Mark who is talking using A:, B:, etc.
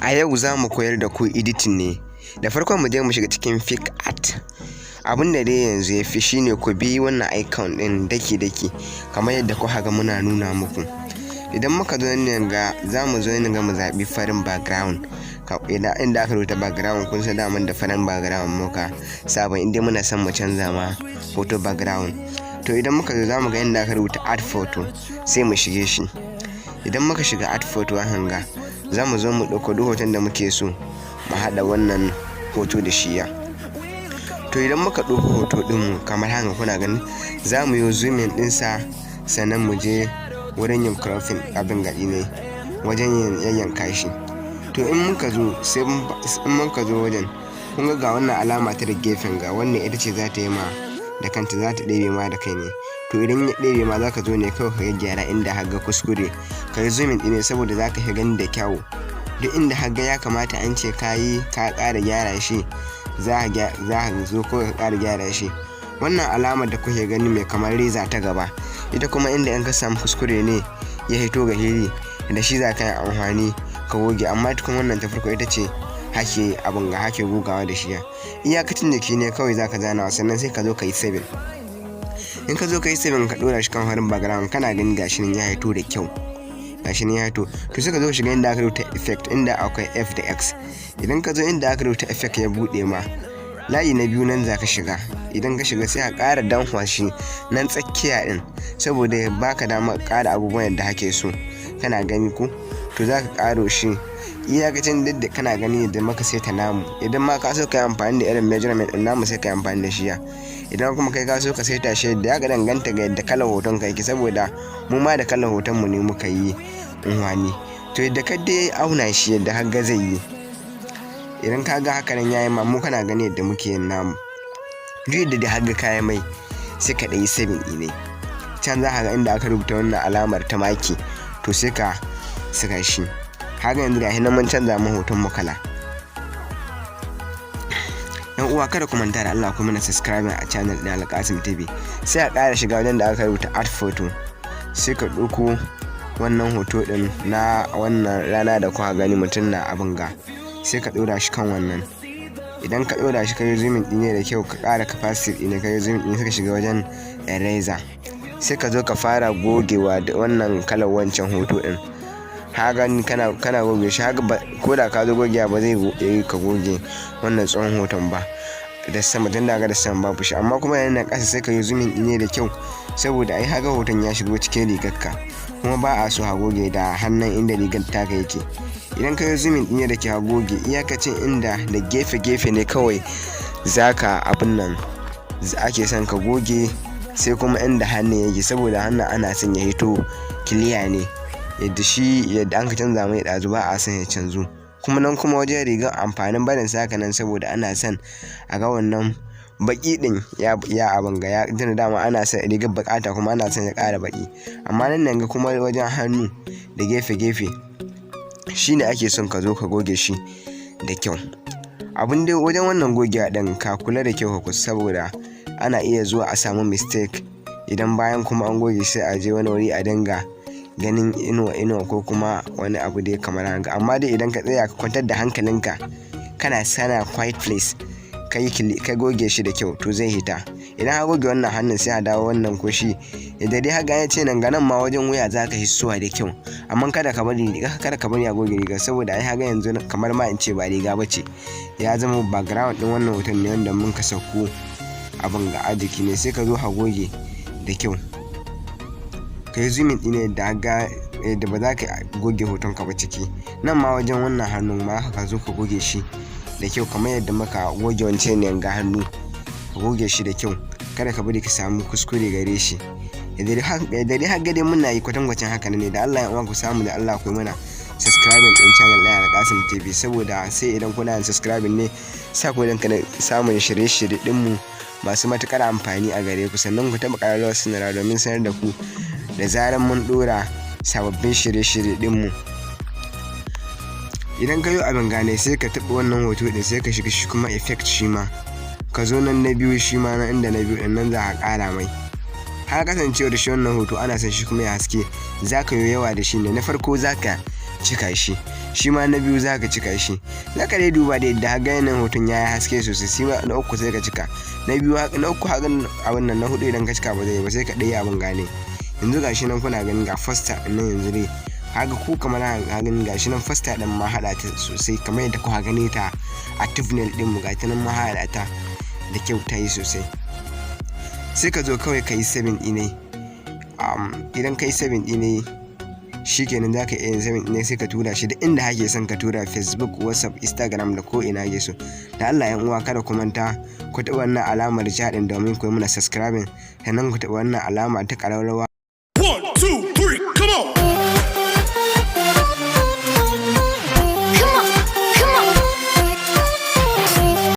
A: A yau za mu koyar da ku editing ne. Da farko mu je mu shiga cikin Picart. Abin da dai yanzu ya fi shine ku bi wannan icon ɗin daki-daki kamar yadda kuka ga muna nuna muku. Idan muka zo nan ga za mu zo nan ga mu zaɓi farin background. Inda aka rubuta background kun san daman da farin background muka sabon inda muna son mu canza ma hoto background. To idan muka zo za mu ga inda aka rubuta add photo sai mu shige shi. Idan muka shiga add photo hanga za mu zo mu ɗauko duk hoton da muke so mu haɗa wannan hoto da shiya. To idan muka ɗauko hoto ɗinmu kamar haka kuna gani za mu yi zoom in ɗinsa sannan mu je wurin yin cropping abin gaɗi ne wajen yin yayyanka shi. To in muka zo sai in muka zo wajen kun ga wannan alama ta da gefen ga wannan ita ce za ta yi ma da kanta za ta ɗebe ma da kai ne. To idan ya ɗebe ma za ka zo ne kawai ka gyara inda haga kuskure ka yi zoom in ɗin ne saboda za ka gani da kyau. Duk inda haga ya kamata an ce ka ƙara gyara shi za ka zo kawai ka ƙara gyara shi. Wannan alamar da kuke gani mai kamar reza ta gaba ita kuma inda in ka samu kuskure ne ya hito ga hili da shi za ka yi amfani ka goge, amma tukun wannan ta farko ita ce hake abin ga hake gogawa da shi. Iyakacin jiki ne kawai za ka zana sannan sai ka zo ka yi saving. In ka zo ka yi saving ka ɗora shi kan farin background kana gani gashi nan ya hito da kyau. Gashi nan ya hito. To sai ka zo shiga inda aka rubuta effect inda akwai F da X. Idan ka zo inda aka rubuta effect ya buɗe ma layi na biyu nan za ka shiga. Idan ka shiga sai a ƙara danwa shi nan tsakiya ɗin saboda ya baka damar ƙara abubuwan yadda hake so. Kana gani ko? To za ka ƙaro shi iyakacin da kana gani yadda maka saita namu. Idan ma ka so ka yi amfani da irin measurement ɗin namu sai ka yi amfani da shi ya. Idan kuma kai ka so ka saita shi da ya ga danganta ga yadda kalar hoton ka yake saboda mu ma da kalar hoton mu ne muka yi unwani. To yadda ka dai auna shi yadda haga zai yi. Idan ka ga haka nan yayi ma mu kana gani yadda muke yin namu. Duk yadda da haga kayan mai sai ka ɗayi saving ne. Can za ka ga inda aka rubuta wannan alamar ta maki to sai ka saka shi. Haka yanzu gashi nan mun canza mu hoton mu kala. Yan uwa kada ku manta da Allah ku mana subscribe a channel ɗin Alkasim TV. Sai a ƙara shiga wajen da aka rubuta add photo. Sai ka ɗauko wannan hoto ɗin na wannan rana da kuka gani mutum na abin ga. Sai ka ɗora shi kan wannan. Idan ka ɗora shi ka yi zoom in ɗin ne da kyau ka ƙara capacity ne ka yi zoom in sai ka shiga wajen eraser. Sai ka zo ka fara gogewa da wannan kalar wancan hoto ɗin. Haka kana goge shi haka ko da ka zo gogewa ba zai yi ka goge wannan tsohon hoton ba da sama tun da da sama babu shi, amma kuma yana ƙasa sai ka yi zoom in ne da kyau saboda ai haka hoton ya shigo cikin rigarka kuma ba a so ha goge da hannun inda rigar taka yake. Idan ka yi zoom in ne da ke ha goge iyakacin inda da gefe ne kawai zaka abin nan ake son ka goge sai kuma inda hannun yake saboda hannun ana son ya hito kiliya ne yadda an ka canza mai ɗazu ba a son ya canzu. Kuma nan kuma wajen rigar amfanin barin saka nan saboda ana son a ga wannan baki ɗin ya abin ga ya tuna dama ana son rigar bakata kuma ana son ya ƙara baki, amma nan ga kuma wajen hannu da gefe shine ake son ka zo ka goge shi da kyau. Abin dai wajen wannan gogewa ɗin ka kula da kyau saboda ana iya zuwa a samu mistake idan bayan kuma an goge sai a je wani wuri a dinga ganin inuwa ko kuma wani abu dai kamar haka. Amma dai idan ka tsaya ka kwantar da hankalinka kana sana quiet place ka goge shi da kyau to zai hita. Idan ka goge wannan hannun sai a dawo wannan koshi yadda dai haka ya ce nan ganan ma wajen wuya za ka hissuwa da kyau, amma kada ka bari a goge riga saboda ai haka yanzu kamar ma in ce ba riga bace ya zama background din wannan hoton ne wanda mun ka sauko abin ga ajiki ne. Sai ka zo ha goge da kyau ka yi zoom in da ba za ka goge hoton ka ba ciki. Nan ma wajen wannan hannun ma ka zo ka goge shi da kyau kamar yadda muka goge wancan ne ga hannu ka goge shi da kyau kada ka bari ka samu kuskure gare shi. Da dai haka dai muna yi kwatankwacin haka ne da Allah ya uwa ku samu da Allah ku yi mana subscribing din channel ɗin Alkasim TV saboda sai idan kuna yin subscribing ne sa ku danka samun shirye-shirye ɗinmu masu matuƙar amfani a gare ku, sannan ku taɓa ƙararrawar sanarwa domin sanar da ku da zarar mun ɗora sababbin shirye-shirye ɗinmu. Idan ka yi abin gane sai ka taɓa wannan hoto ɗin sai ka shiga shi kuma effect shi ma ka zo nan na biyu shi ma na inda na biyu ɗin nan za a ƙara mai. Har kasancewar shi wannan hoto ana son shi kuma ya haske za ka yi yawa da shi ne na farko za ka cika shi shi ma na biyu za ka cika shi. Za ka dai duba da yadda ga yanayin hoton ya yi haske sosai, shi ma na uku sai ka cika, na uku hakan abin nan, na hudu idan ka cika ba zai yi ba sai ka ɗaya abin gane. Yanzu gashi nan kuna ganin ga fasta nan yanzu dai haka ku kamar hagan gashi nan fasta ɗin ma haɗa ta sosai kamar yadda kuka gani ta a thumbnail ɗin mu, ga ta nan ma haɗa ta da kyau ta yi sosai. Sai ka zo kawai ka yi 7 ɗine, idan ka yi 7 ɗine shi kenan za ka iya yin 7 ɗine sai ka tura shi da inda hake son ka tura, Facebook, WhatsApp, Instagram da ko ina ke so. Da Allah yan uwa kada ku manta ku taɓa wannan alamar jaɗin domin ku yi mana subscribing, sannan ku taɓa wannan alama ta ƙararrawa